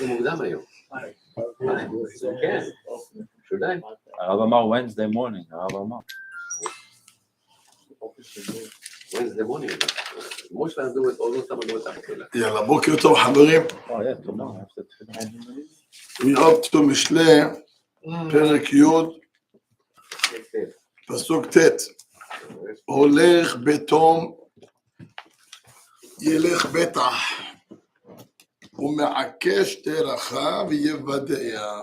התחלתי מוקדם היום. כן, שודאי. הרב אמר Wednesday morning, הרב אמר. Wednesday morning. Most of them do it all the time. יאללה, בוקר טוב חברים. We up to Mishlei, פרק י', פסוק ט'. הולך בתום, ילך בטח, ומעקש דרכיו יוודע.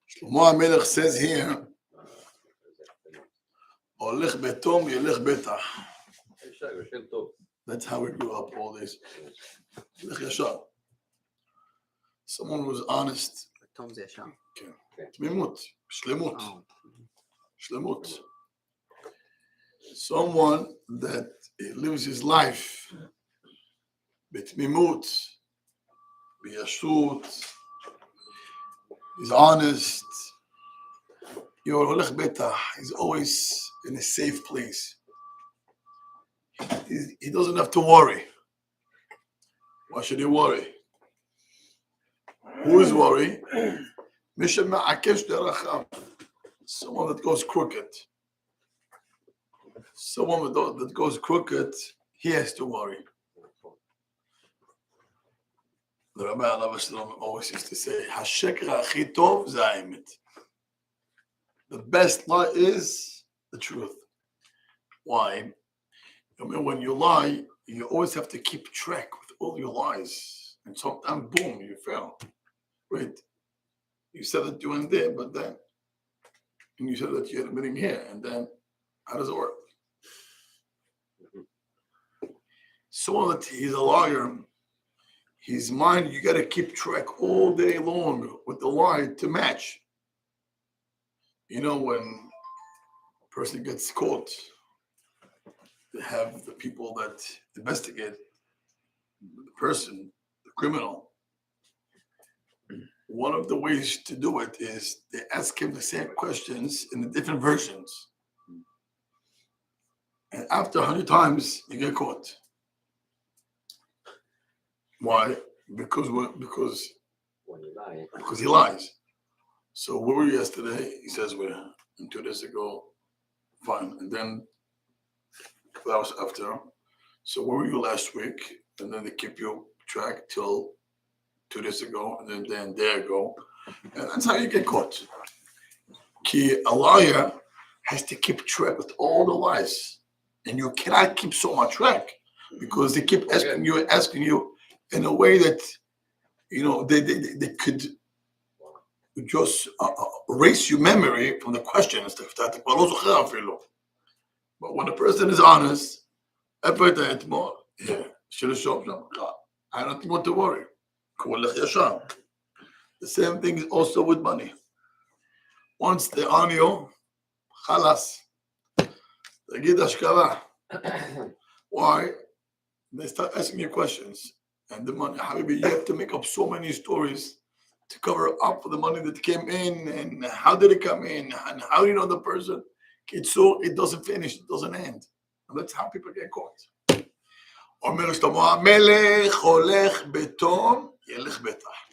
שלמה המלך says here, הולך בתום, ילך בטח. That's how we grew up all this. הולך ישר. Someone was honest. בתום זה ישר. כן. תמימות, שלמות. שלמות. Someone that lives his life בתמימות, בישות, he's honest. הולך בטח, he's always in a safe place. He doesn't have to worry. Why should he worry? Who is worry? מי שמעקש דרכיו. Someone that goes crooked. Someone that goes crooked, he has to worry. The Rabbi Yonatan always used to say, השקר הכי טוב זה האמת. The best lie is the truth. Why? I mean, when you lie, you always have to keep track with all your lies. And sometimes, boom, you fail. Right? You said that you went there, but then, and you said that you had a meeting here, and then, how does it work? So that he's a liar, his mind, you got to keep track all day long with the lie to match. You know, when a person gets caught, they have the people that investigate the person, the criminal. One of the ways to do it is they ask him the same questions in the different versions. And after 100 times, you get caught. Why? Because he lies. So where were you yesterday? He says we're 2 days ago. Fine. And then a couple hours after. So where were you last week? And then they keep you track till 2 days ago, and then there go. And that's how you get caught. A liar has to keep track with all the lies. And you cannot keep so much track because they keep asking you in a way that, you know, they could just erase your memory from the question and stuff. But when a person is honest, I don't want to worry. The same thing is also with money. Once they're on you, خلاص. تجد أشكالها. Why? They start asking you questions. And the money, Habibi, you have to make up so many stories to cover up for the money that came in, and how did it come in, and how you know the person. It doesn't finish, it doesn't end. And that's how people get caught. אומר שלמה המלך הולך בתום, ילך בטח.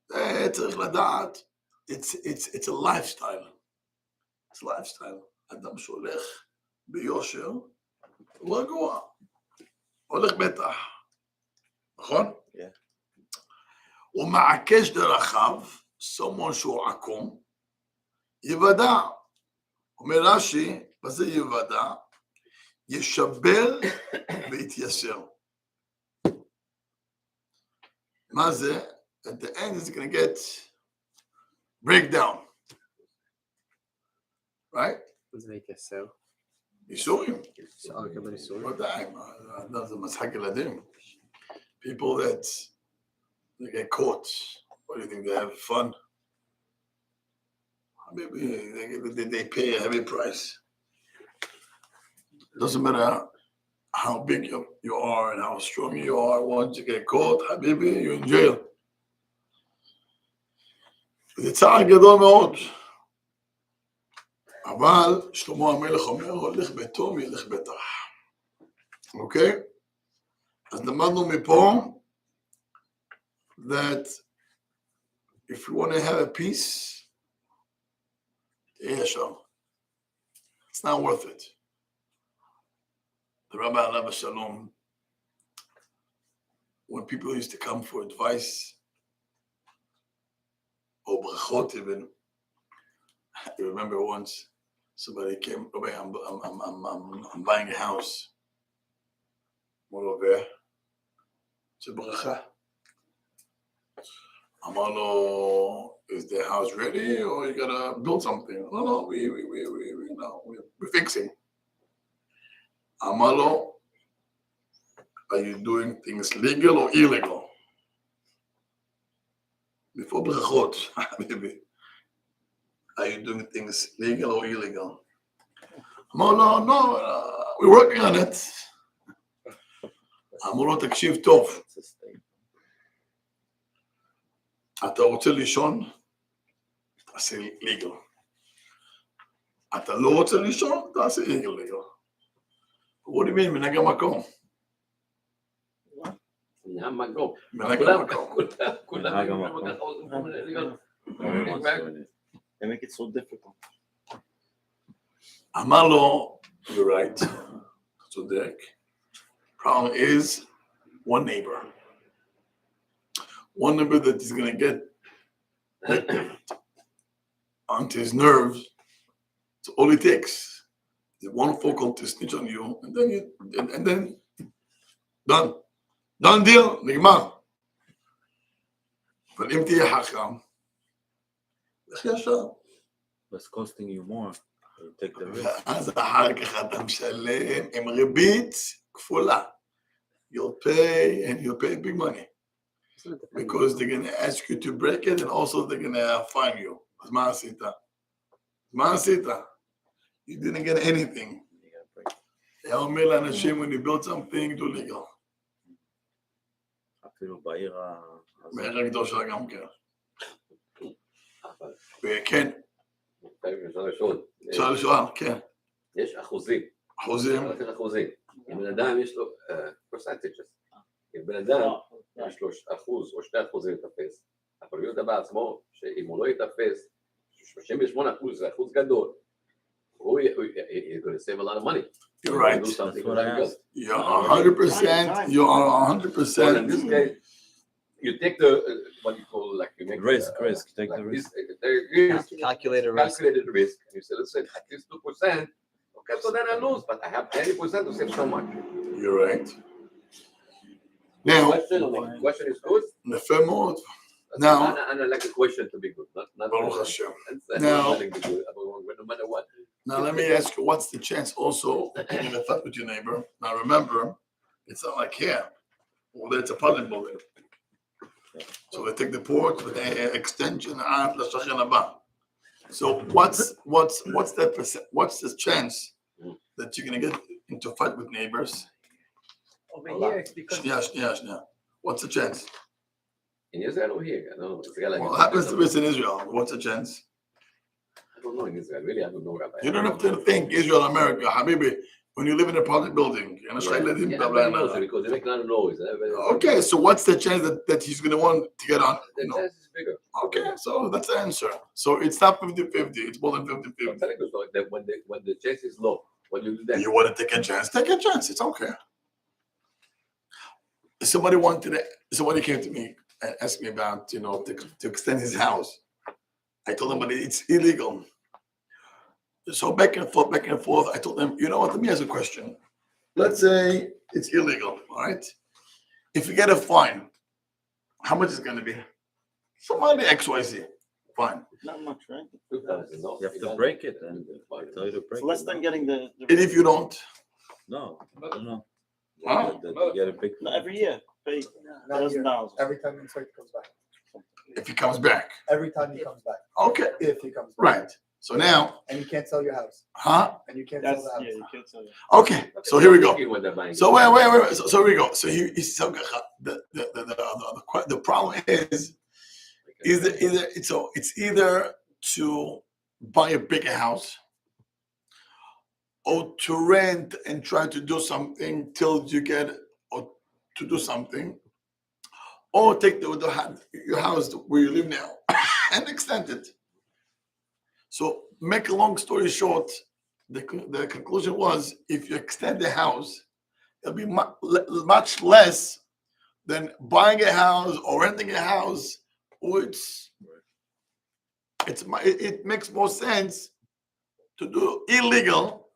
זה צריך לדעת, it's a lifestyle. It's a lifestyle. אדם שהולך ביושר, הוא רגוע. הולך בטח. נכון? הוא מעקש דרכיו, someone שהוא עקום, יוודע. אומר רש"י, מה זה יוודע? ישבר ויתיישר. מה זה? At the end it's going to get break down. Right? מה זה להתיישר? ייסורים. לקבל ייסורים? ודאי, זה משחק ילדים. People that they get caught, what do you think, they have fun? Maybe they pay a heavy price. It doesn't matter how big you are and how strong you are. Once you get caught, Habibi, you're in jail. זה צער גדול מאוד. אבל שלמה המלך אומר, הולך בתום, ילך בטח. אוקיי? אז למדנו מפה that if you want to have a peace, it's not worth it. The Rabbi Alav Shalom, when people used to come for advice or brachot even, I remember once somebody came, Rabbi, I'm buying a house. Moreover, it's a bracha. Amalo, is the house ready or you gotta build something? No, we're fixing. Amalo, are you doing things legal or illegal? Before brachot, maybe. Are you doing things legal or illegal? Amalo, no, we're working on it. אמרו תקשיב טוב, אתה רוצה לישון? תעשה ליגל. אתה לא רוצה לישון? תעשה ליגל. What do you mean? מנהג המקום. מנהג המקום. They make it so difficult. אמר לו, you're right, צודק. Problem is one neighbor that is going to get onto his nerves. It's all it takes. The one focal to snitch on you, and then done deal. נגמר. אבל אם תהיה חכם, לך ישר. It's costing you more. You take the risk. אז אחר כך אתה משלם עם ריבית כפולה. You'll pay, and you'll pay big money. Because they're going to ask you to break it, and also they're going to fine you. אז מה עשית? מה עשית? You didn't get anything. היה אומר לאנשים, when you build something, do legal. אפילו בעיר בעיר הקדושה גם כן. וכן. אפשר לשאול, כן. יש אחוזים. אחוזים. אם בן אדם יש לו percentages, אם בן אדם יש לו 1% או 2% יתפס, אבל הוא יודע בעצמו שאם הוא לא יתפס, 38% זה אחוז גדול, he's going to save a lot of money. You're right. Do something like that. You're 100%. You are 100%. In this case, you take the what you call like you make risk. Take the risk. Calculated risk. Calculated risk. And you say, listen, at least 2%. Okay, so then I lose, but I have 80% to save so much. You're right. Now, question is good. Now, and I like the question to be good, not Baruch Hashem. Now, no matter what. Now, let me ask you, what's the chance also in the fight with your neighbor? Now, remember, it's not like here. Well, it's a public building. So they take the port with the extension and the shachan haba. So what's that percent? What's the chance that you're gonna get into a fight with neighbors? Over here, it's because Yeah. What's the chance? In Israel or here? I don't know. What happens to this in Israel? What's the chance? I don't know in Israel. Really, I don't know, Rabbi. You don't have to think Israel, America, Habibi. When you live in a public building, Because they make a lot of noise. Okay, so what's the chance that he's going to want to get on? The chance is bigger. Okay, so that's the answer. So it's not 50-50, it's more than 50-50. I'm telling you, so that when the chance is low, when you do that. You want to take a chance, it's okay. Somebody came to me and asked me about, to extend his house. I told him, but it's illegal. So back and forth, I told them, you know what, let me ask a question. Let's say it's illegal, all right? If you get a fine, how much is it going to be? Somebody XYZ, fine. not much, right? 2,000, no? You have to break it, and I tell you to break It's less than getting the And if you don't, No. Huh? You get a big. no, every year, pay Not here. $1,000. Every time he comes back. if he comes back. Every time he comes back. Okay, If he comes back. right. So now, And you can't sell your house. huh? And you can't That's, sell the house. yeah, you can't tell you. Okay, so here we go. When they're buying So it. wait. So here we go. So the problem is it's either to buy a bigger house or to rent and try to do something till you get or to do something, or take your house where you live now and extend it. So, make a long story short, the conclusion was if you extend the house, it'll be much less than buying a house or renting a house, which it makes more sense to do illegal.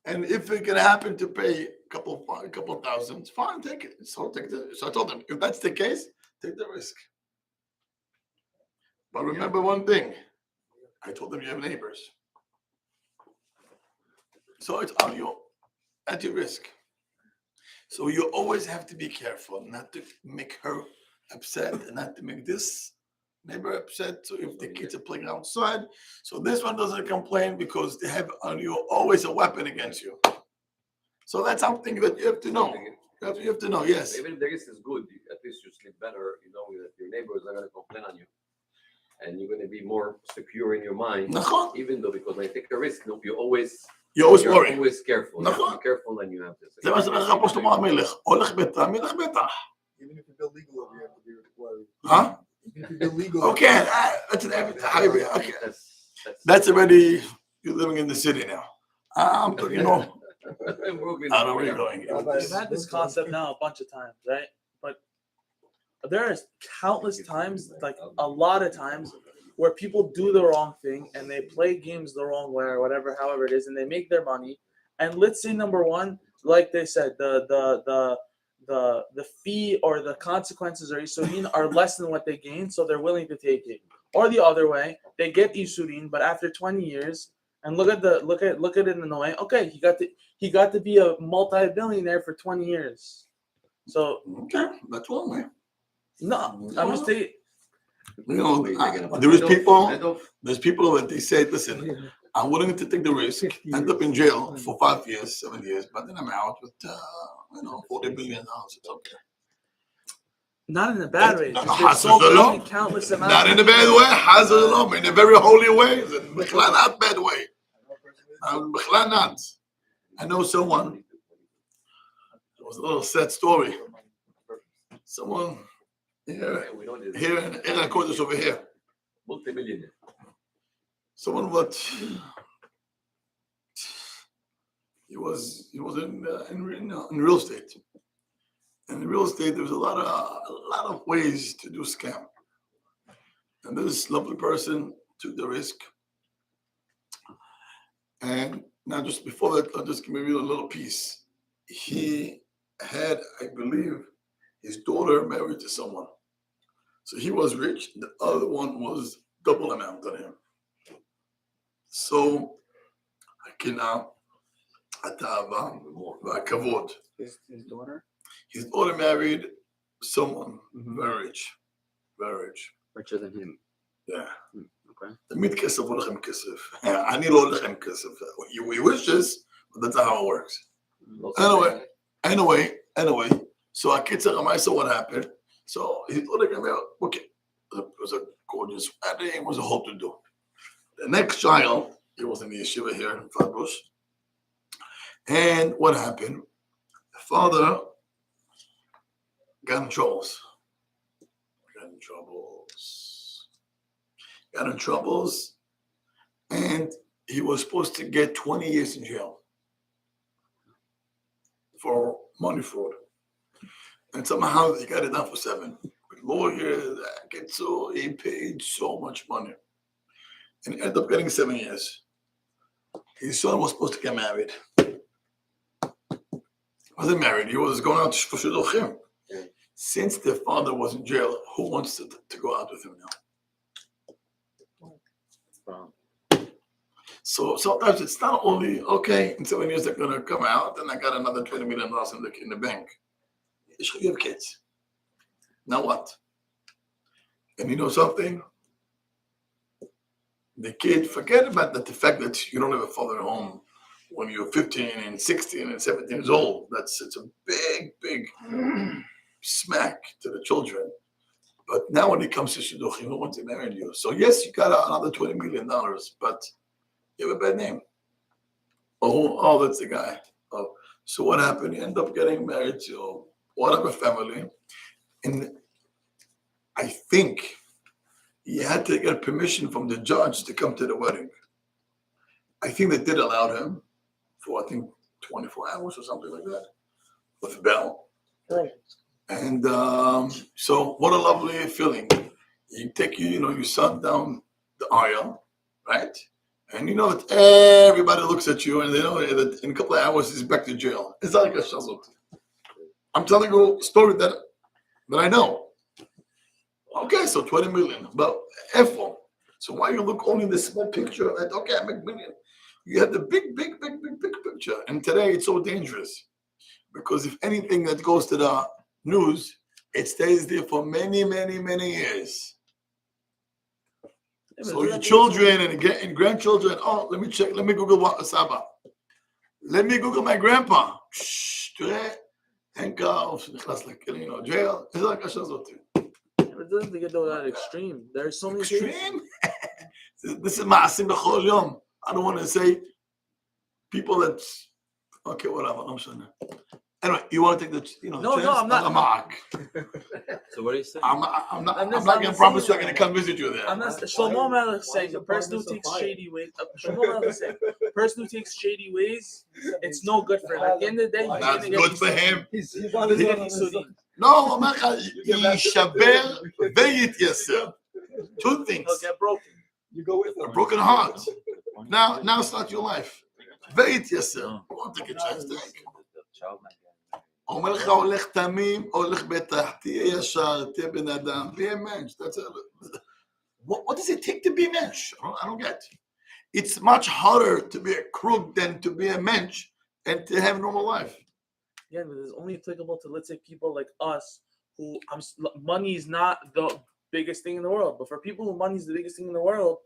And if it can happen to pay a couple thousand, fine, take it. So I told them, if that's the case, take the risk. But remember one thing. I told them you have neighbors. So it's on you, at your risk. So you always have to be careful not to make her upset and not to make this neighbor upset. So if the kids are playing outside, so this one doesn't complain because they have on you always a weapon against you. So that's something that you have to know. You have to know, yes. Even if the risk is good, at least you sleep better. You know that your neighbors are going to complain on you. And you're going to be more secure in your mind. Even though, because when you take a risk, you always worry. Always careful. You have to be careful when you have this. זה מה שאומר רבו שלמה המלך, הולך ביתה, מלך ביתה. Even if you build legal over here, you have to be worried. Huh? Even if you build legal. Okay, that's an every hybrid. Okay, that's already, you're living in the city now. I'm talking, I don't know where you're going. We've had this concept now a bunch of times, right? But there is countless times, like a lot of times, where people do the wrong thing and they play games the wrong way or whatever, however it is, and they make their money. And let's say number one, like they said, the fee or the consequences or isurin are less than what they gain, so they're willing to take it. Or the other way, they get isurin, but after 20 years, and look at it in the way, okay, he got to be a multi-billionaire for 20 years. So okay, that's one way. No, I'm just saying. You know, there's people that they say, listen, I'm willing to take the risk, end up in jail for 5 years, 7 years, but then I'm out with, $40 billion. It's okay. Not in a bad way. Not Countless amounts. Not in a bad way. Hazalom, in a very holy way. Not bad way. Not. I know someone. It was a little sad story. Someone. Here in Era Kodesh over here. Multi-millionaire. Someone he was in real estate. And in real estate, there was a lot of ways to do scam. And this lovely person took the risk. And now, just before that, I'll just give you a little piece. He had, I believe, his daughter married to someone. So he was rich, the other one was double amount on him. So, Akina, Atava, Kavod. His daughter? His daughter married someone very rich. Richer than him. Yeah. Okay. תמיד כסף הולך עם כסף. אני לא הולך עם כסף. He wishes, but that's not how it works. Anyway. So הקיצר, Amaisa, what happened? So his daughter came out, okay. It was a gorgeous wedding, it was a whole to do. The next child, he was in the yeshiva here in Flatbush. And what happened? The father got in troubles. And he was supposed to get 20 years in jail for money fraud. And somehow he got it done for 7. With lawyers, he paid so much money. And he ended up getting 7 years. His son was supposed to get married. He wasn't married, he was going out for shidduchim. Since the father was in jail, who wants to go out with him now? So sometimes it's not only, okay, in 7 years they're going to come out and I got another $20 million in the bank. You have kids. Now what? And you know something? The kid, forget about the fact that you don't have a father at home when you're 15 and 16 and 17 years old. It's a big smack to the children. But now when it comes to shidduchim, who wants to marry you? So yes, you got another $20 million, but you have a bad name. Oh, that's the guy. Oh, so what happened? You end up getting married to whatever family. And I think he had to get permission from the judge to come to the wedding. I think they did allow him for, I think, 24 hours or something like that with a bell. And so what a lovely feeling. You take your son down the aisle, right? And you know that everybody looks at you and they know that in a couple of hours he's back to jail. It's like a shazot. I'm telling you a story that I know. Okay, so 20 million, but F4. So why you look only in the small picture that, okay, I make million? You have the big picture. And today it's so dangerous because if anything that goes to the news, it stays there for many years. So your children and grandchildren, oh, let me check, let me Google what Saba. Let me Google my grandpa. תראה, אין כאוס, שנכנס jail. איזה הרגשה זאת? It doesn't get to that extreme. There's so many Extreme? This is מעשים בכל יום. I don't want to say people that, okay, whatever, לא משנה. Anyway, you want to take the, No, chance? I'm not. I'm not. So what are you saying? I'm not going to promise you I'm going to come visit you there. I'm not. Shlomo Melech is saying the person who takes shady ways. Shlomo Melech is saying the person who takes shady ways, it's no good for him. At the end of the day, he's That's gonna get good for him. He's on his own. No, הוא אומר לך, יישבר ויתייסר. Two things. He'll get broken. You go with A him. broken heart. Now start your life. ויתייסר. Won't take a chance, take. אומר לך, הולך תמים, הולך בטח, תהיה ישר, תהיה בן אדם, be a mensch. What does it take to be a mensch? I don't get. It's much harder to be a crook than to be a mensch and to have a normal life. Yeah, but it's only applicable to, let's say, people like us who money is not the biggest thing in the world. But for people who money is the biggest thing in the world,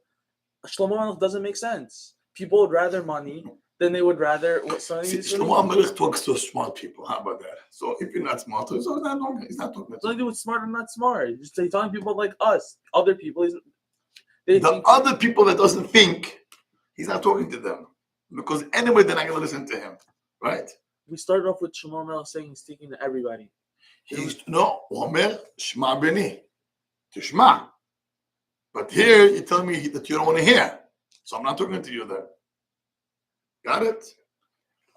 Shlomo Melech doesn't make sense. People would rather money than they would rather something. Shlomo Melech talks to smart people. How about that? So if you're not smart, he's not talking. It's nothing with smart or not smart. Just he's talking to people like us, other people. Other people that doesn't think, he's not talking to them because anyway they're not going to listen to him, right? We started off with Shlomo Melech saying he's speaking to everybody. הוא אומר, שמע בני, תשמע. But here you tell me that you don't want to hear. So I'm not talking to you there. Got it?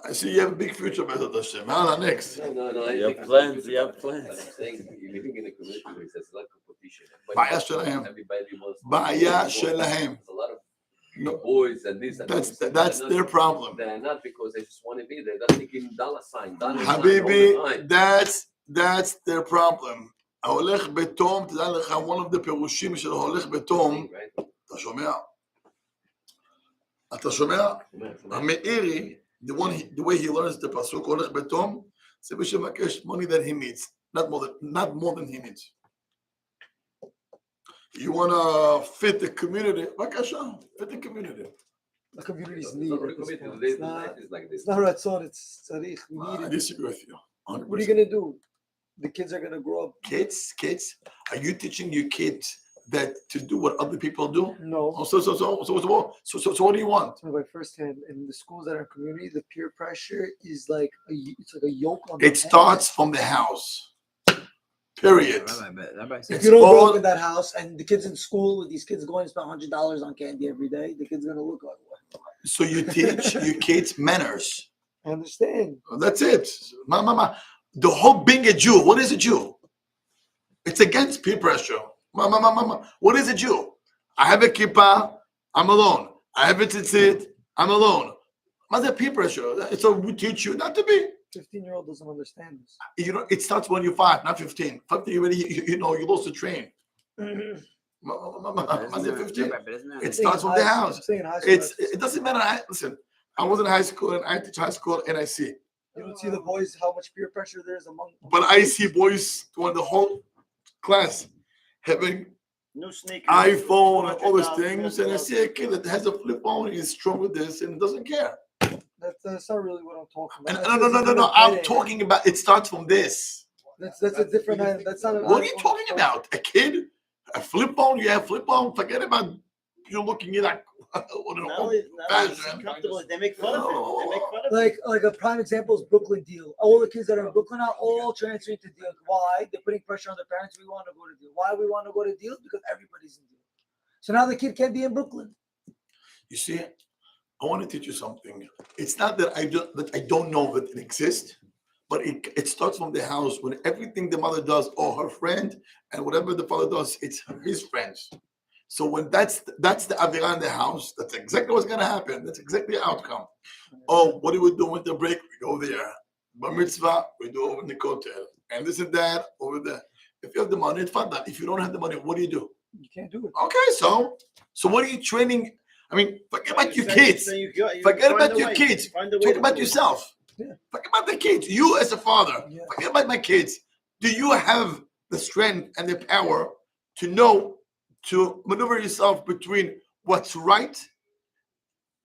I see you have a big future, Bezat Hashem. Next. No. You have plans. You have plans. I'm saying you're living in a community where there's a lot of competition. בעיה שלהם. Everybody wants to בעיה שלהם. There's a lot of No, boys and this and that's their problem. They're not because they just want to be there. They're thinking dollar sign. Habibi, that's their problem. ההולך בתום, תדע לך, one of the פירושים של ההולך בתום, אתה שומע? המאירי, the way he learns the pasuk, הולך בתום, זה בשבקש money that he needs, not more than he needs. You want to fit the community, בבקשה, fit the community. The community's need. It's not ratzon, it's tzarich. We need I it. disagree with you. 100%. What are you going to do? The kids are going to grow up. Kids, are you teaching your kids that to do what other people do? No. Oh, so what do you want? By firsthand, in the schools that are community, the peer pressure is like it's like a yoke on It starts from the house. Period. If you don't grow up in that house and the kids in school with these kids going to spend $100 on candy every day, the kid's going to look like what? So you teach your kids manners. I understand. That's it. Mama. The whole being a Jew, what is a Jew? It's against peer pressure. Mama. What is a Jew? I have a kippah, I'm alone. I have a tzitzit, I'm alone. What's peer pressure? So we teach you not to be. 15-year-old doesn't understand this. You know, it starts when you're 5, not 15. 15, you lost the train. 15. It starts from the house. It doesn't matter. Listen, I was in high school and I teach high school and I see. You don't see the boys, how much peer pressure there is among. But I see boys doing the whole class having new sneakers, iPhone and all these things, and I see a kid that has a flip phone, he's strong with this and doesn't care. That's not really what I'm talking about. No. I'm talking about it starts from this. That's a different. That's not. What are you talking about? A kid, a flip phone? You have flip phone? Forget about you're looking at like, Not only is fashion. he comfortable, they make fun of him. They make fun of him. Like a prime example is Brooklyn deal. All the kids that are in Brooklyn are all transferring to deal. Why? They're putting pressure on their parents. We want to go to deal. Why we want to go to deal? Because everybody's in deal. So now the kid can't be in Brooklyn. You see, I want to teach you something. It's not that I don't know that it exists, but it starts from the house when everything the mother does or her friend and whatever the father does, it's his friends. So when that's the avirah in the house, that's exactly what's gonna happen. That's exactly the outcome. Oh, what do we do with the break? We go there. Bar mitzvah, we do over in the kotel, and this and that over there. If you have the money, it's fun. If you don't have the money, what do you do? You can't do it. Okay, so what are you training? I mean, forget about your kids. So you Forget find about a your way. kids. Find a way Talk to about do it. yourself. Yeah. Forget about the kids. You as a father. Yeah. Forget about my kids. Do you have the strength and the power to know to maneuver yourself between what's right,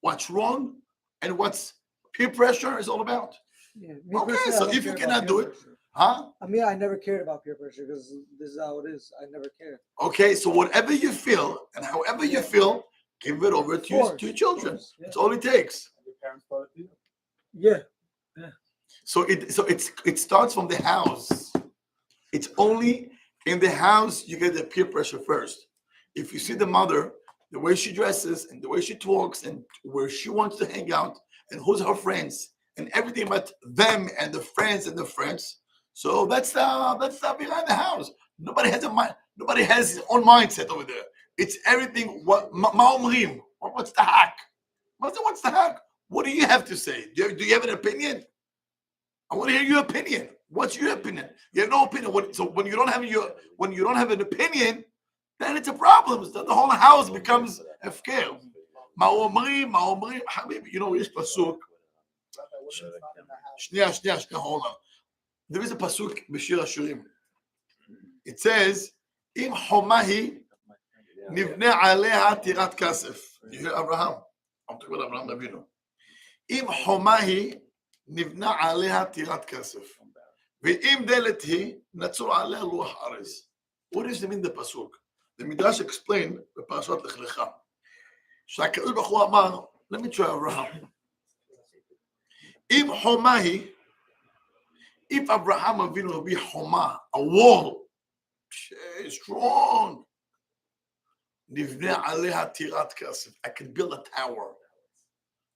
what's wrong, and what's peer pressure is all about? Yeah. Okay, personally, I so don't if you care cannot about do peer it, pressure. huh? I mean, I never cared about peer pressure because this is how it is. I never cared. Okay, so whatever you feel and however you feel, give it over to your children. Yeah. That's all it takes. Yeah. So it starts from the house. It's only in the house you get the peer pressure first. If you see the mother, the way she dresses and the way she talks and where she wants to hang out and who's her friends and everything about them and the friends and the friends. So that's behind the house. Nobody has a mind. Nobody has his own mindset over there. It's everything. What ma'omrim? What's the hack? What's the hack? What do you have to say? Do you have an opinion? I want to hear your opinion. What's your opinion? You have no opinion. So when you don't have an opinion, then it's a problem. So the whole house becomes הפקר. מה אומרים? חביבי, you know, יש פסוק. שנייה, hold on. There is a פסוק בשיר השירים. It says, אם חומה היא, נבנה עליה טירת כסף. You hear Abraham? I'm talking about Abraham Avinu. אם חומה היא, נבנה עליה טירת כסף. ואם דלת היא, נצור עליה לוח ארז. What does it mean, the pasuk? The Midrash explained בפרשת לך לך. שהקדוש ברוך הוא אמר, let me try Abraham. אם חומה היא, if Abraham Avinu will be חומה, a wall, strong, נבנה עליה טירת כסף. I can build a tower.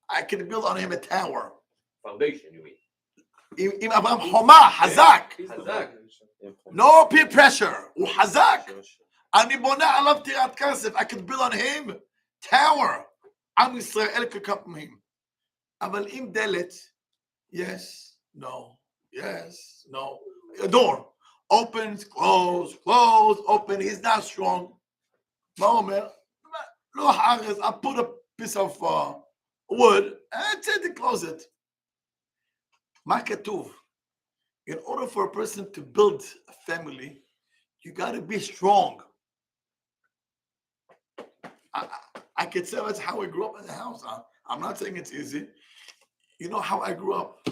I can build on him a tower. Foundation, you mean? אם אברהם חומה, חזק. חזק. No peer pressure. הוא חזק. אני בונה עליו טירת כסף. I can build on him tower. עם ישראל ככפים. אבל אם דלת, yes, no, yes, no. A door opens, close, open. He's not strong. מה אומר? לא חרז. I put a piece of wood and to close it. מה כתוב? In order for a person to build a family, you got to be strong. I can tell that's how I grew up in the house. I'm not saying it's easy. You know how I grew up?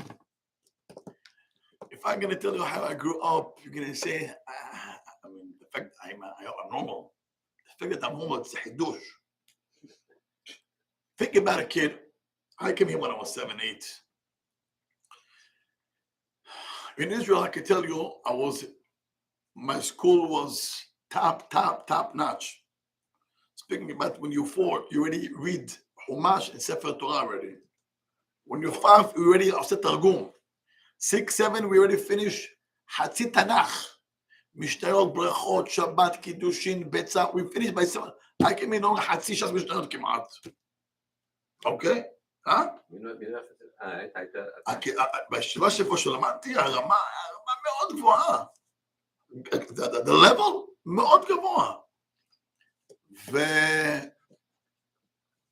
If I'm going to tell you how I grew up, you're going to say, I mean, the fact I'm normal. The fact that I'm normal, it's a hidush. Think about a kid. I came here when I was 7, 8. In Israel, I can tell you, my school was top notch. Speaking about when you're 4, you already read Chumash and Sefer Torah already. When you're 5, you already Oseh Targum. 6, 7, we already finish Hatzi Tanakh. Mishnayot, Brachot, Shabbat, Kiddushin, Betzah. We finished by 7. I came in on Hatzi Shas Mishnayot כמעט. Okay? Huh? בישיבה שפה שלמדתי, הרמה מאוד גבוהה. The level מאוד גבוה.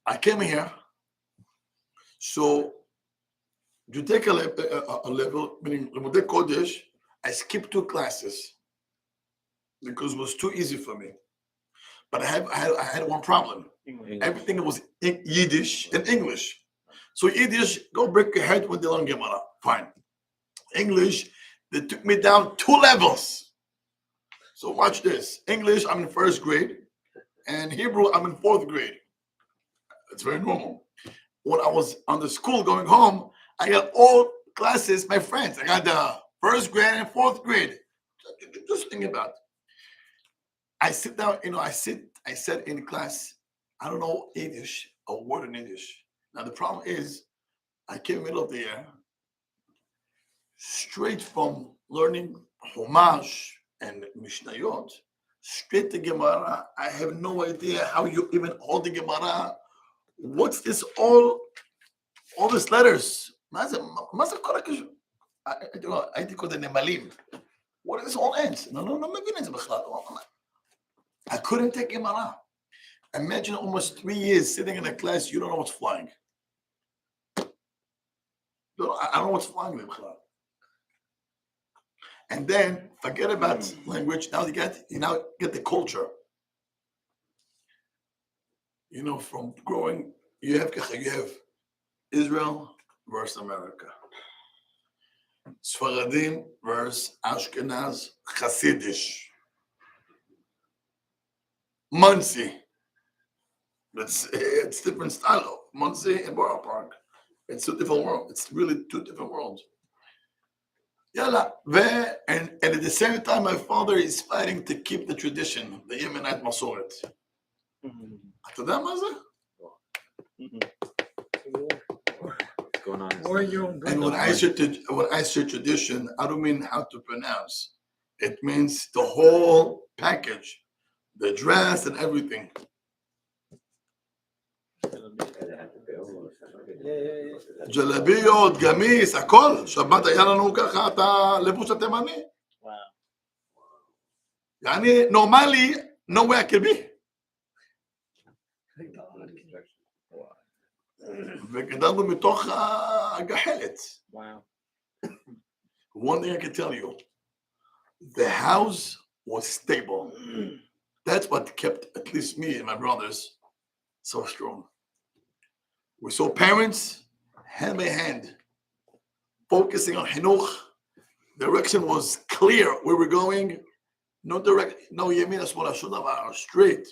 I came here, so to take a level, meaning לימודי קודש, I skipped 2 classes because it was too easy for me. But I had one problem. Everything was in Yiddish and English. So Yiddish, go break your head with the long Gemara. Fine. English, they took me down 2 levels. So watch this. English, I'm in 1st grade. And Hebrew, I'm in 4th grade. It's very normal. When I was on the school going home, I got all classes, my friends. I got the first grade and fourth grade. Just think about it. I sit down, I said in class, I don't know Yiddish, a word in Yiddish. Now the problem is, I came in the middle of the year, straight from learning Chumash and Mishnayot, straight to Gemara. I have no idea how you even hold the Gemara. What's this all these letters? הייתי קודם נמלים. What is this all ends? No, מבין את זה בכלל. I couldn't take Gemara. Imagine almost 3 years sitting in a class, you don't know what's flying. I don't know what's flying there. And then forget about language. Now you get the culture. From growing, you have Israel versus America. Sfaradim versus Ashkenaz Hasidish. Muncie. It's different style. Muncie and Borough Park. It's two different worlds. It's really two different worlds. Yalla. And at the same time, my father is fighting to keep the tradition, the Yemenite Masoret. אתה יודע מה זה? What's going on? Or your own And when I say tradition, I don't mean how to pronounce. It means the whole package, the dress and everything. ג'לביות, גמיס, הכל. שבת היה לנו ככה את הלבוש התימני. יעני, נורמלי, no way I can be. וגדלנו מתוך הגחלת. One thing I can tell you, the house was stable. That's what kept at least me and my brothers so strong. We saw parents hand by hand, focusing on Hinuch. Direction was clear where we're going. No direct, no Yemina Shmona Shudavar, straight.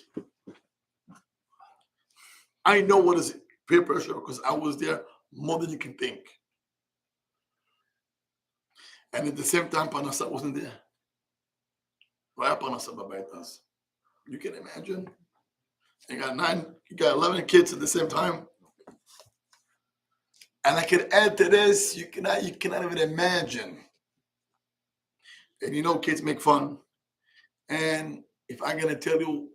I know what is peer pressure because I was there more than you can think. And at the same time, Panasa wasn't there. Why Panasa Babaitas? You can imagine. You got 11 kids at the same time. And I can add to this, you cannot even imagine. And kids make fun. And if I'm gonna tell you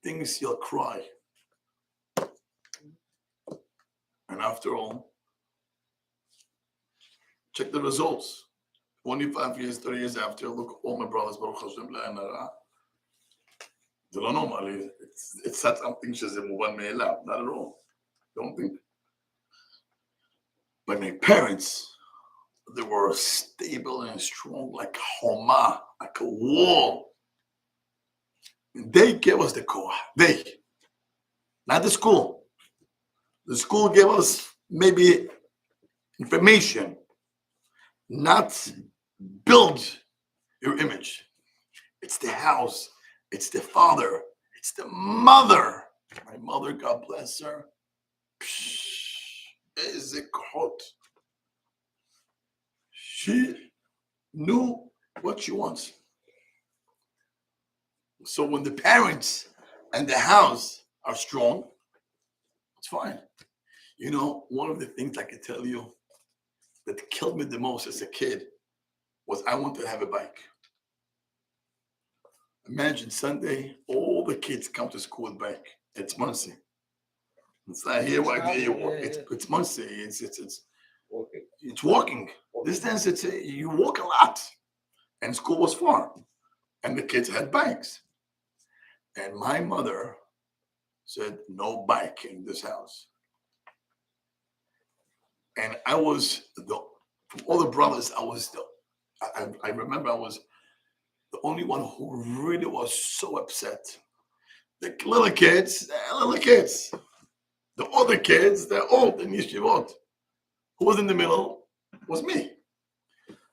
things, you'll cry. And after all, check the results. 25 years, 30 years after, look, all my brothers, Baruch Hashem, they don't know, it's not something שזה מובן מאליו, not at all. Don't think. But my parents, they were stable and strong, like a choma, like a wall. And they gave us the koah. They, not the school. The school gave us maybe information, not build your image. It's the house, it's the father, it's the mother. My mother, God bless her. Is a hot. She knew what she wants. So when the parents and the house are strong, it's fine. One of the things I can tell you that killed me the most as a kid was I wanted to have a bike. Imagine Sunday, all the kids come to school with bike. It's Muncie. It's not here, it's Muncie. It's walking. Distance, you walk a lot. And school was far. And the kids had bikes. And my mother said, no bike in this house. And I was, from all the brothers, I remember I was the only one who really was so upset. The little kids. The other kids, they're old in yeshivot. Who was in the middle was me.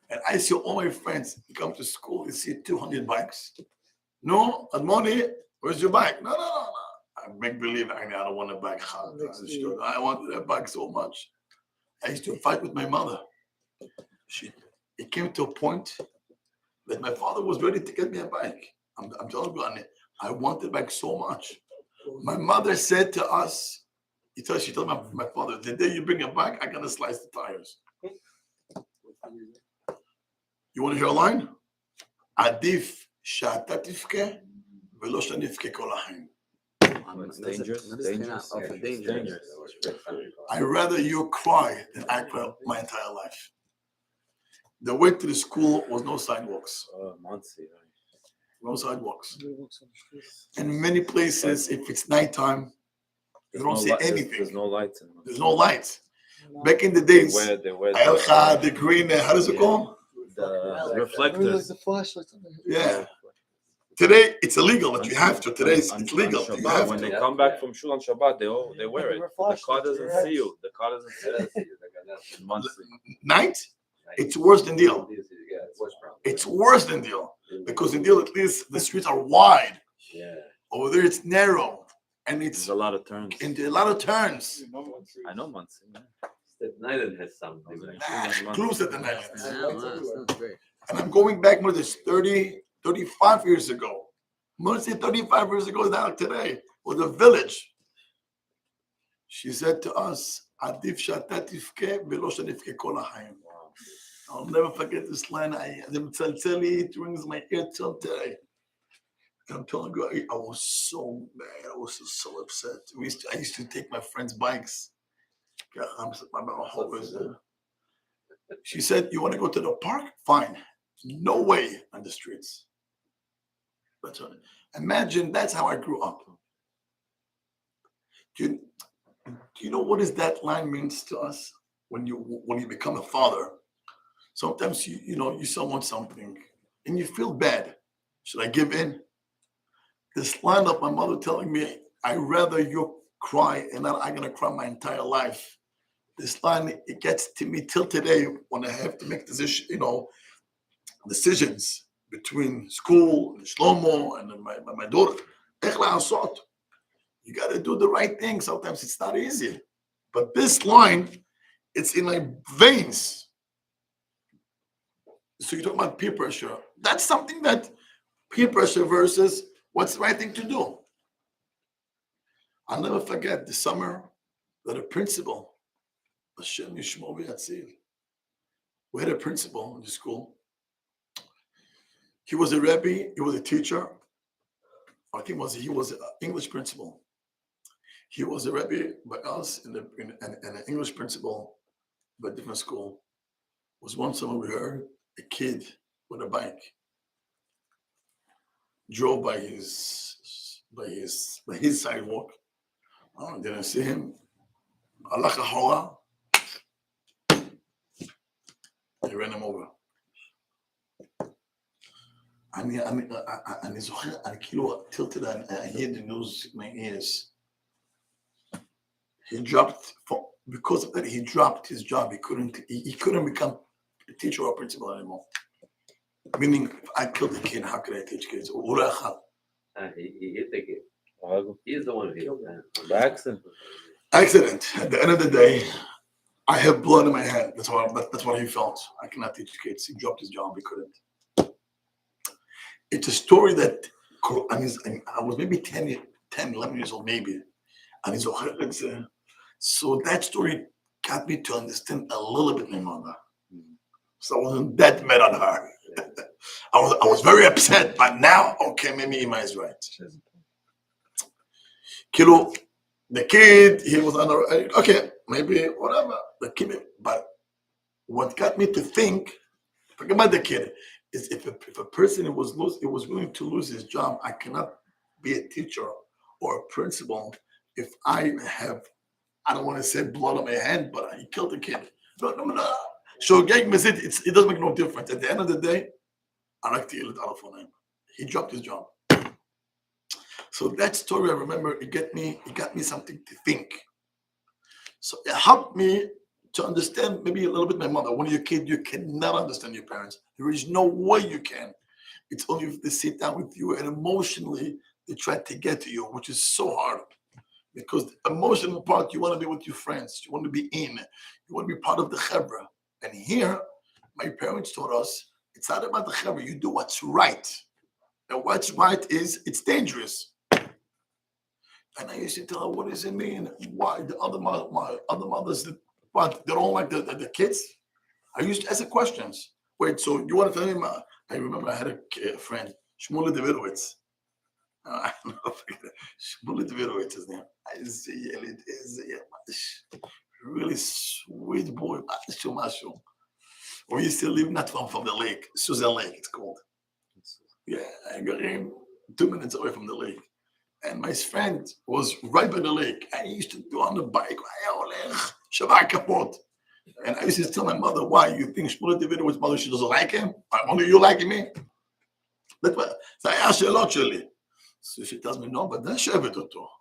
And I see all my friends come to school, they see 200 bikes. No, Admoni, where's your bike? No. I make believe I don't want a bag. I wanted a bag so much. I used to fight with my mother. It came to a point that my father was ready to get me a bike. I'm telling you, I wanted a bike so much. My mother said to us, she told my father, the day you bring a bike, I'm going to slice the tires. You want to hear a line? עדיף שאתה תבכה ולא שאני אבכה כל החיים. It's dangerous. I'd rather you cry than I cry my entire life. The way to the school was no sidewalks. No sidewalks. In many places, if it's nighttime, you don't see anything. There's no lights. There's no lights. Back in the days, the green, how does it call? The reflectors. The flashlights. Yeah. Today, it's illegal, but you have to. Today, it's legal. On You Shabbat, have when to. they come back from Shul on Shabbat, they wear it. The car doesn't see you. The car doesn't see you. Monthly. Night, it's worse than deal. It's worse than deal. Because in deal, at least the streets are wide. Yeah. Over there, it's narrow. And There's a lot of turns. and a lot of turns. I know Muncie. Staten Island has some. Close at the night. That's great. And I'm going back more than 30, 35 years ago. Mostly 35 years ago now today was a village. She said to us, "Adif she'ata tivke velo she'nivke kol ha'chaim." I'll never forget this line. It rings my ear till today. And I'm telling you, I was so mad. I was so upset. I used to take my friends' bikes. She said, "You want to go to the park? Fine. No way on the streets." That's right. Imagine that's how I grew up. Do you know what is that line means to us when you become a father? Sometimes you someone something and you feel bad. Should I give in? This line of my mother telling me, "I'd rather you cry and not I'm gonna cry my entire life." This line, it gets to me till today when I have to make decisions between school and Shlomo and my daughter. You got to do the right thing. Sometimes it's not easy. But this line, it's in my veins. So you're talking about peer pressure. That's something that peer pressure versus what's the right thing to do. I'll never forget the summer that a principal, Hashem Yishmo v'yatzil. We had a principal in the school. He was a Rebbe, he was a teacher. I think he was an English principal. He was a Rebbe by us and an English principal by a different school. Was one summer we heard a kid with a bike drove by his sidewalk. I didn't see him. Allah Hatorah. They ran him over. אני זוכר, אני כאילו tilted, I hear the news in my ears. He dropped, because of that, he dropped his job. He couldn't become a teacher or principal anymore. Meaning, if I killed the kid, how could I teach kids? He hit the kid. He's the one who hit him. By accident. Accident. At the end of the day, I have blood in my hand. That's what he felt. I cannot teach kids. He dropped his job. He couldn't. It's a story that I was maybe 10, 11 years old, maybe. And so that story got me to understand a little bit my mother. So I wasn't that mad on her. I was very upset, but now, okay, maybe Ima is right. Kilo, the kid, he was okay, maybe whatever. The kid, but what got me to think, forget about the kid, is if a person was willing to lose his job, I cannot be a teacher or a principal if I don't want to say blood on my hand, but he killed the kid. No. So it doesn't make no difference. At the end of the day, I like to yell out for him. He dropped his job. So that story, I remember, it got me something to think. So it helped me to understand maybe a little bit my mother. When you're a kid, you cannot understand your parents. There is no way you can. It's only if they sit down with you and emotionally they try to get to you, which is so hard. Because the emotional part, you want to be with your friends. You want to be in. You want to be part of the chevra. And here, my parents taught us, it's not about the chevra. You do what's right. And what's right is, it's dangerous. And I used to tell her, what does it mean? Why the my other mothers, what, they don't like the kids? I used to ask her questions. Wait, so you want to tell me? I remember I had a friend, Shmuel Davidowitz. Shmuel Davidowitz is name. It is really sweet boy. We used to live not far from the lake, Susan Lake, it's called. Yeah, I got him 2 minutes away from the lake. And my friend was right by the lake. I used to do on the bike. And I used to tell my mother, why? You think Shmuel Davidowitz mother, she doesn't like him? Only you like me? That's what I asked her a lot, Shirley. So she tells me, no, but that's Shevet,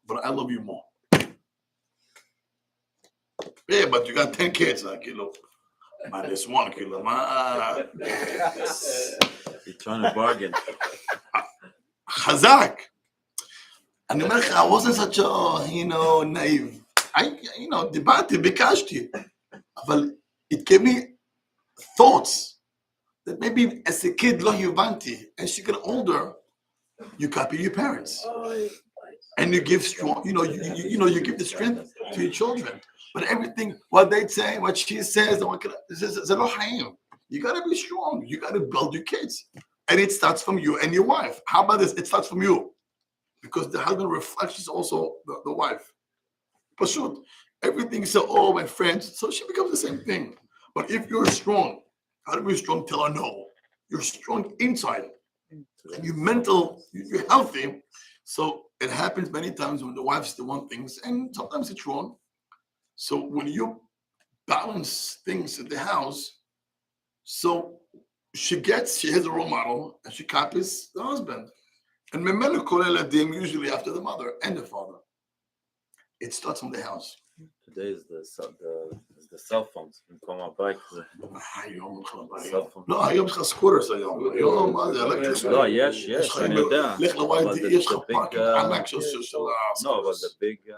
but I love you more. Yeah, but you got 10 kids, kilo. Man, it's 1 kilo, man. You're trying to bargain. Chazak. אני אומר לך, I wasn't such a, naive. דיברתי, ביקשתי. אבל it gave me thoughts that maybe as a kid, לא הבנתי. As you get older, you copy your parents. And you give strong, you give the strength to your children. But everything, what they say, what she says, זה לא חיים. You got to be strong. You got to build your kids. And it starts from you and your wife. How about this? It starts from you. Because the husband reflects also the wife. Pashut. Everything is oh, my friends. So she becomes the same thing. But if you're strong, how to be strong? Tell her no. You're strong inside. And you're mental, you're healthy. So it happens many times when the wife's the one things, and sometimes it's wrong. So when you balance things in the house, so she has a role model and she copies the husband. And memenu kol eladim usually after the mother and the father. It starts from the house. Today is the cell phones. במקום הבית זה היום cell phone. לא, היום יש לך סקוטרס היום. היום מה זה? לא, יש, אני יודע. לך לוויידי, יש לך פארקינג ענק של No, but the big...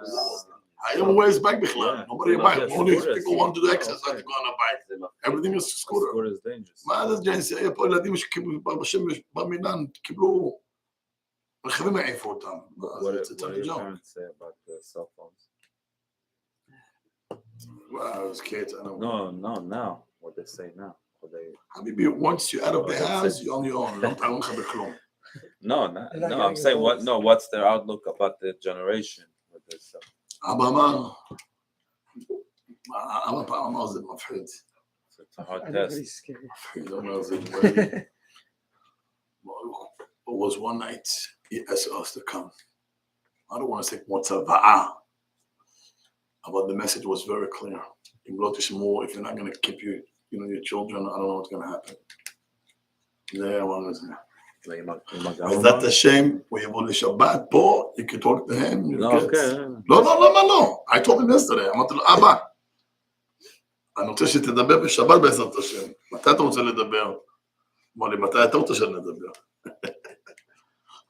היום הוא יש בייק בכלל. Nobody bike. Only people want to do exercise to go on a bike. Everything is scooter. Scooter is dangerous. מה זה ג'נסי? היה פה ילדים שקיבלו בשמש, במינן, קיבלו רכבים העיפו אותם. What do your parents say about the cell phones? Well, I was kids, I don't know. No, now. What they say now. Habibi, once you're out of the house, you're on your own. לא תארו לך בכלום. No, I'm saying what's their outlook about the generation with this stuff? אבא אמר, זה מפחיד. It's a hard test. מפחיד, אומר, זה דברים. It was one night, he asked us to come. I don't want to say Otzar, but the message was very clear. If you're not going to keep your children, I don't know what's going to happen. There one is there. Is that the shame? When you want to Shabbat, Paul, you can talk to him. No. I told him yesterday. אמרתי לו, אבא, אני רוצה שתדבר בשבת בעזרת השם. מתי אתה רוצה לדבר? אמר לי, מתי אתה רוצה שנדבר?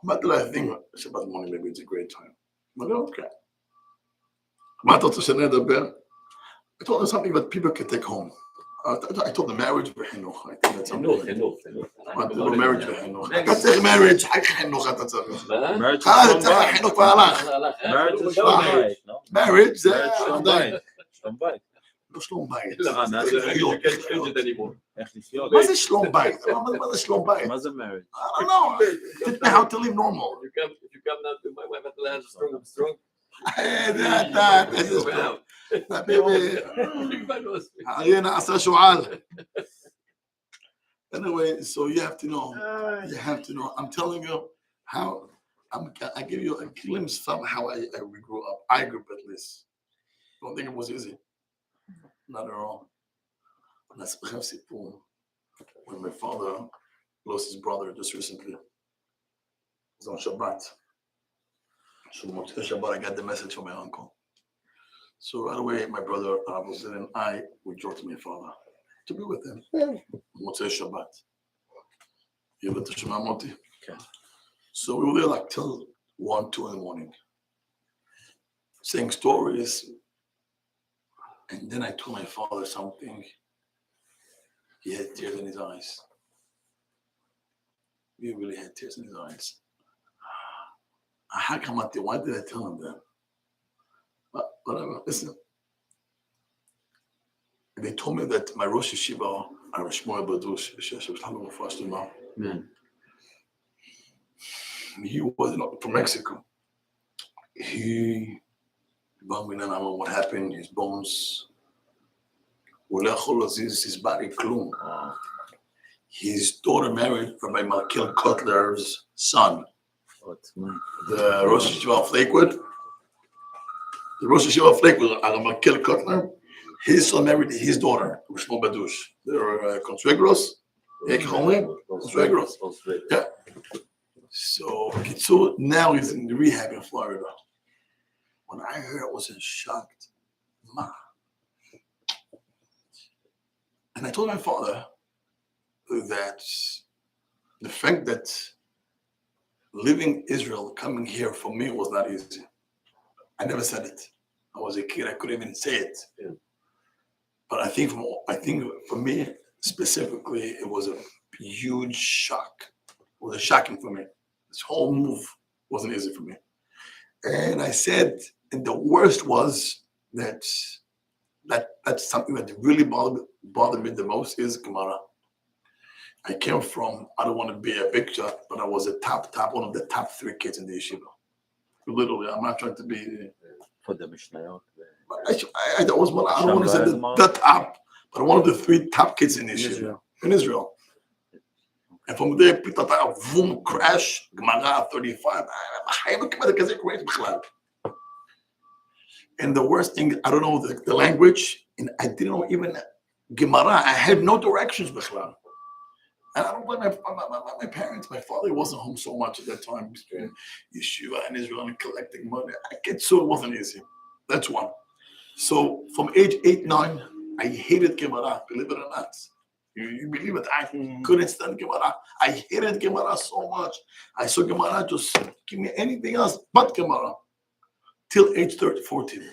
אמרתי לו, I think Shabbat morning maybe it's a great time. אמר לי, okay. מה אתה רוצה שנדבר? I told him something that people can take home. I told them marriage בחינוך. I think that's something. חינוך. אמרתי לו, marriage בחינוך. אתה צריך marriage, אחר כך חינוך אתה צריך. Marriage is אתה צריך חינוך כבר הלך. Marriage is שלום בית, no? marriage זה שלום בית. שלום בית. לא שלום בית. איך לחיות? מה זה שלום בית? מה זה שלום בית? מה זה marriage? I don't know. Teach me how to live normal. If you come now to my wife at the last strong. Anyway, so you have to know. I'm telling you how I give you a glimpse from how we grew up. I grew up at least. Don't think it was easy. Not at all. When my father lost his brother just recently, it was on Shabbat. So Shabbat, I got the message from my uncle. So right away, my brother and we drove to my father to be with him. Motzei Shabbat. You let the Shema Moti. Okay. So we were there like till 1, 2 in the morning, saying stories. And then I told my father something. He had tears in his eyes. He really had tears in his eyes. Why did I tell him that? But whatever, listen. They told me that my Rosh Yeshiva, Amen. he was from Mexico. He, what happened, his bones, his body, klum. His daughter married Rabbi Malkiel Kotler's son, the Rosh Yeshiva of Lakewood. The Rosh Yeshiva of Lakewood, Rabbi Malkiel Kotler, his son married his daughter, Shmo Badush. They're consuegros. Consuegros. Yeah. So Kitsu now he's in rehab in Florida. When I heard, I was in shock. Ma. And I told my father that the fact that living Israel, coming here for me was not easy. I never said it. I was a kid. I couldn't even say it. Yeah. But I think for me specifically, it was a huge shock. It was shocking for me. This whole move wasn't easy for me. And I said, and the worst was that's something that really bothered me the most is Gemara. I came from, I don't want to be a big shot, but I was one of the top 3 kids in the yeshiva. Literally, I'm not trying to be. For the Mishlei. I was one, I don't want to say the top, but one of the 3 top kids in Israel. In Israel. And from there, people thought, boom, crash, Gemara 35. And the worst thing, I don't know the language, and I didn't know even Gemara. I had no directions, Bechla. And I don't blame my parents. My father wasn't home so much at that time. Between Yeshua and Israel and collecting money. It wasn't easy. That's one. So from age 8, 9, I hated Gemara, believe it or not. You believe it? I couldn't stand Gemara. I hated Gemara so much. I saw Gemara just give me anything else but Gemara. Till age 14.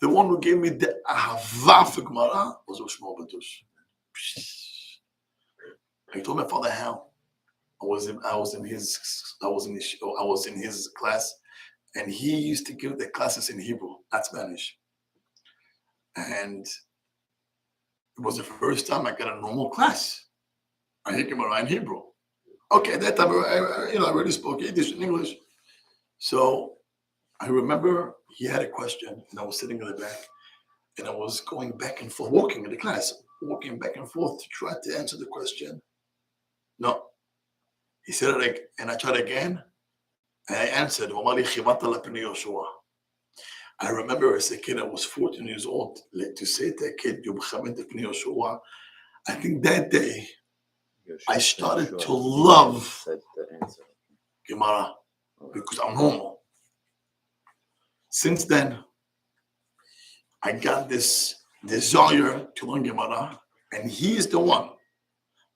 The one who gave me the ahava for Gemara was Shmo Badush. I told my father how. I was in his class, and he used to give the classes in Hebrew, not Spanish. And it was the first time I got a normal class. I had Gemara in Hebrew. Okay, at that time I already spoke Yiddish and English. So I remember he had a question, and I was sitting in the back, and I was going back and forth, walking in the class, walking back and forth to try to answer the question. No. He said it, and I tried again, and I answered, I remember as a kid, I was 14 years old, to say to a kid, I think that day, I started to love Gemara because I'm normal. Since then, I got this desire to learn Gemara, and he is the one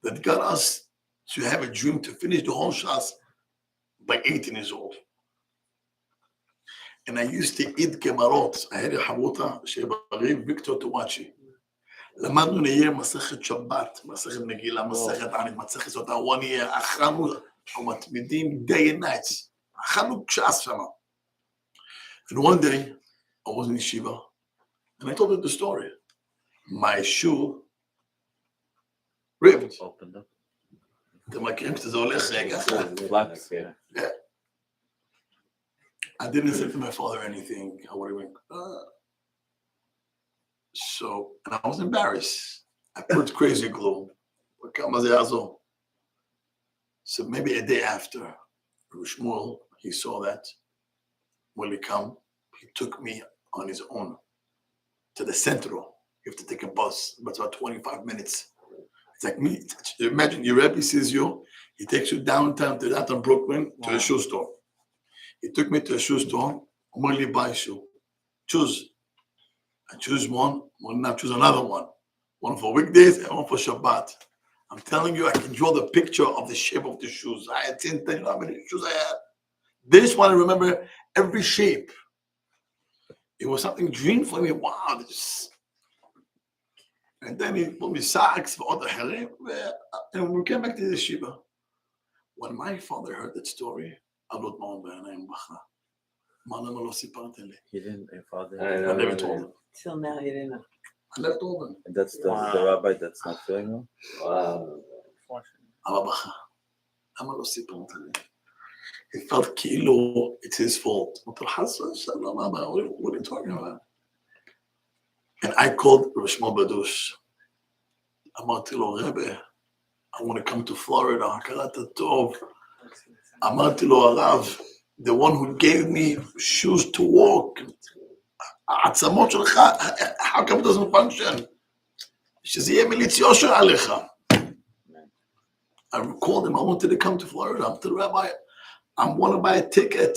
that got us to have a dream to finish the whole Shas by 18 years old. And I used to eat Gemarot. I had a Hatorah, Shebarim, Victor Tuwachi. למדנו נהיה מסכת שבת, מסכת מגילה, מסכת ענית, מסכת סוטה, 1 year, אכלנו, אנחנו מתמידים day and night. אכלנו כשעס שמה. And one day, I was in yeshiva, and I told her the story. My shoe ripped. Opened up. אתם מכירים שזה הולך רגע? Flaps, yeah. Yeah. I didn't say to my father anything. I would have went, So, and I was embarrassed. I put crazy glue. So maybe a day after, Shmuel, he saw that. When he come, he took me on his own to the Central. You have to take a bus, but it's about 25 minutes. It's like me. Imagine your Rebbe sees you. He takes you downtown Brooklyn to a shoe store. He took me to a shoe store. I'm only buy a shoe. Choose. I choose one. Now choose another one. One for weekdays and one for Shabbat. I'm telling you, I can draw the picture of the shape of the shoes. I had 10, you know how many shoes I had. This one, I remember every shape. It was something dream for me. Wow, this. And then he put me socks for other hair. And we came back to the yeshiva. When my father heard that story, I wrote my own בעיניים בכה. מה למה לא סיפרת לי? He didn't, your father. I never told him. Till now, he didn't know. I never told him. And that's the rabbi that's not feeling well? Wow. אבא בכה. למה לא סיפרת לי? He felt כאילו it's his fault. אמרתי לו, חס ושלום, אבא, what are you talking about? And I called Rabbi Shmuel Badush. אמרתי לו, רבי, I want to come to Florida, הכרת הטוב. אמרתי לו, הרב, the one who gave me shoes to walk. העצמות שלך, how come it doesn't function? שזה יהיה מליץ יושר עליך. I called him, I wanted to come to Florida. I'm the rabbi, I want to buy a ticket.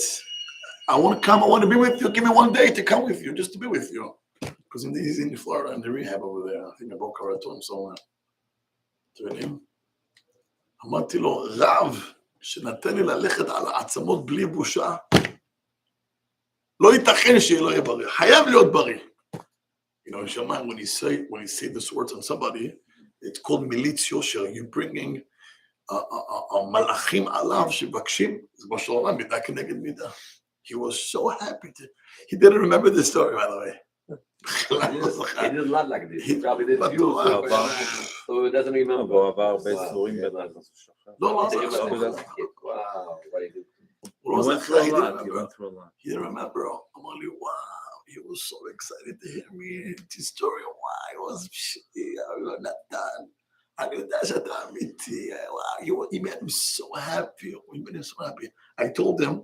I want to come, I want to be with you. Give me one day to come with you, just to be with you. Because he's in Florida, in the rehab over there. I think I broke her to him somewhere. אתם יודעים? אמרתי לו, רב, שנתן לי ללכת על העצמות בלי בושה, לא ייתכן שיהיה לא יהיה בריא. חייב להיות בריא. You know, Shaman, when you say this words on somebody, it's called militz yosher. You're bringing מלאכים עליו שבקשים, זה מה שאומרים, מידה כנגד מידה. He was so happy to, he didn't remember this story, by the way. He did a lot like this. He probably did few, so he doesn't remember. הוא עבר הרבה סיורים בדרך. לא, Wow, what he did. He went through a lot. He didn't remember. I'm only, wow, he was so excited to hear me, his story. Wow, he was, Yonatan. I knew that's a damiti. Wow, he made him so happy. He made him so happy. I told him,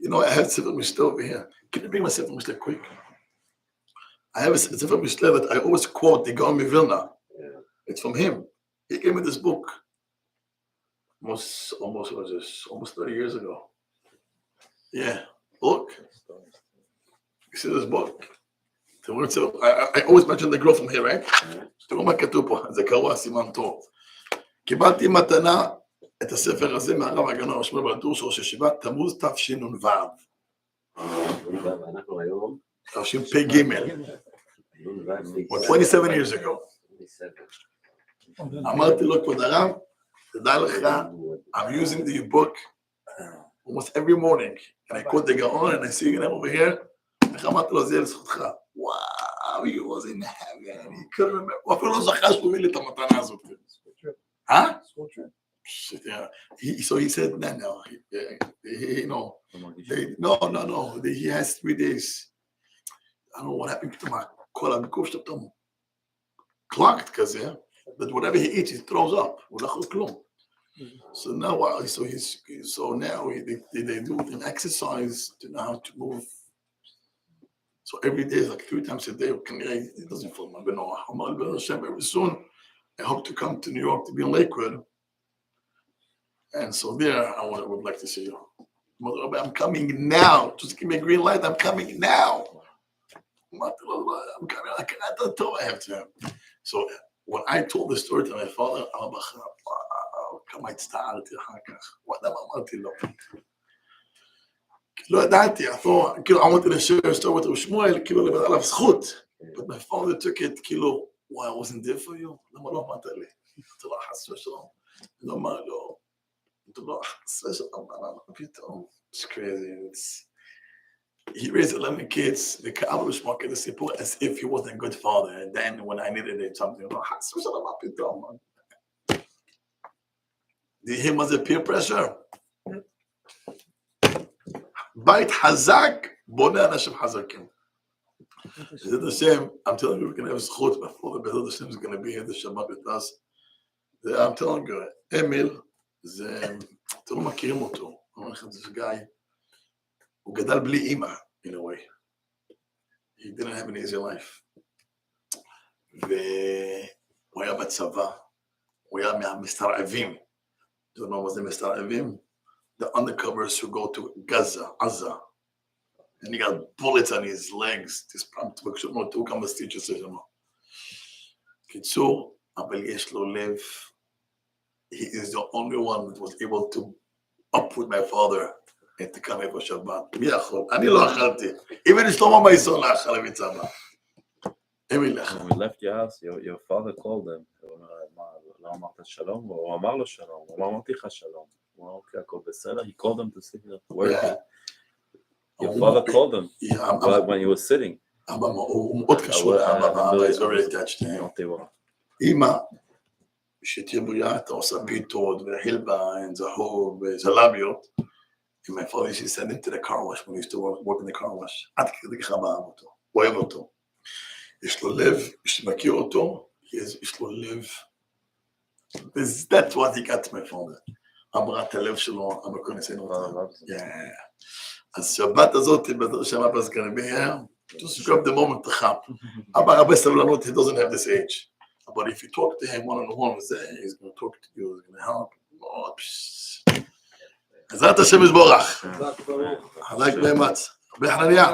you know, I have Sefer Mishlei over here. Can you bring my Sefer Mishlei quick? I have a Sefer Mishlei that I always quote, the Gaon Vilna. Yeah. It's from him. He gave me this book. Almost 30 years ago. Yeah, look. You see this book? I always mention the girl from here, right? תראו מה כתוב פה, זה קרוע סימן טוב. קיבלתי מתנה את הספר הזה מהרב הגאון הרב שמואל בדוש, ראש ישיבה, תמוז תשנ"ו. אנחנו היום, תשפ"ג. 27 years ago. אמרתי לו, כבוד הרב, תדע לך, I'm using the book almost every morning, and I quote the Gaon, and I see it over here, איך אמרתי לו, זה יהיה לזכותך. וואו, he was in heaven, he couldn't remember, הוא אפילו לא זכה שהוא הביא לי את המתנה הזאת. So he said, no, he has 3 days. I don't know what happened to my כל הגוף שלו פתאום clogged כזה, but whatever he eats, he throws up, הוא לא יכול כלום. So now, they do an exercise to know how to move. So every day, like 3 times a day, it doesn't feel my Benoah. Very soon, I hope to come to New York to be in Lakewood. And so there, I would like to see you. Mother Rabbi, I'm coming now. Just give me a green light. I'm coming now. I'm coming. I cannot tell I have to. So when I told the story to my father, כמה הצטערתי אחר כך. וואלה, אמרתי לו. לא ידעתי, כאילו, I wanted to share a story with Rabbi Shmuel, כאילו, לבד עליו זכות. But my father took it, כאילו, why I wasn't there for you? למה לא אמרת לי? אמרתי לו, חס ושלום. לא אמר לו. אמרתי לו, חס ושלום, פתאום. It's crazy. He raised 11 kids. The Kabbalah Shmuel the simple as if he wasn't a good father. And then when I needed it, something, חס ושלום, פתאום. Do you hear much peer pressure? בית חזק, בונה אנשים חזקים. Is it the same? I'm telling you, we're going to have זכות, my father, Bezrat Hashem, is going to be here this Shabbat with us. I'm telling you, אמיל, זה, אתם לא מכירים אותו. אני אומר לכם, זה guy, הוא גדל בלי אימא, in a way. He didn't have an easy life. והוא היה בצבא, הוא היה מהמסתרעבים. Do you know what the Mistarevim? The undercovers who go to Gaza, and he got bullets on his legs. This prompt book should not come as teacher says. Kitso, אבל יש לו לב he is the only one that was able to up with my father and to come here for Shabbat. מי יכול? אני לא אכלתי. even שלמה מייסון לא אכל למצווה. When we left your house, your father called him. הוא אומר, מה, לא אמרת שלום? הוא אמר לו שלום. הוא לא אמרתי לך שלום. הוא אמר, אוקיי, הכל בסדר. He called him to sit here. Where is he? Your father called him when he was sitting. הוא מאוד קשור לאבא, is very attached to him. אמא, שתהיה בריאה, אתה עושה פיתות וחילבן, זהוב וזלביות. And my father used to send him to the car wash when he used to work in the car wash. עד כדי ככה באהב אותו, אוהב אותו. יש לו לב, מי שמכיר אותו, יש לו לב. That's what he got to my father. אמרת הלב שלו, המקום ניסינו אותה. אז שבת הזאת, בדרך שמה בזגנביה, just grab the moment to חם. אבא הרבה סבלנות, he doesn't have this age. But if you talk to him one-on-one, he's going to talk to you, he's going to help. עזרת השם יזבורך. חזק ואמץ. הרבה חנניה.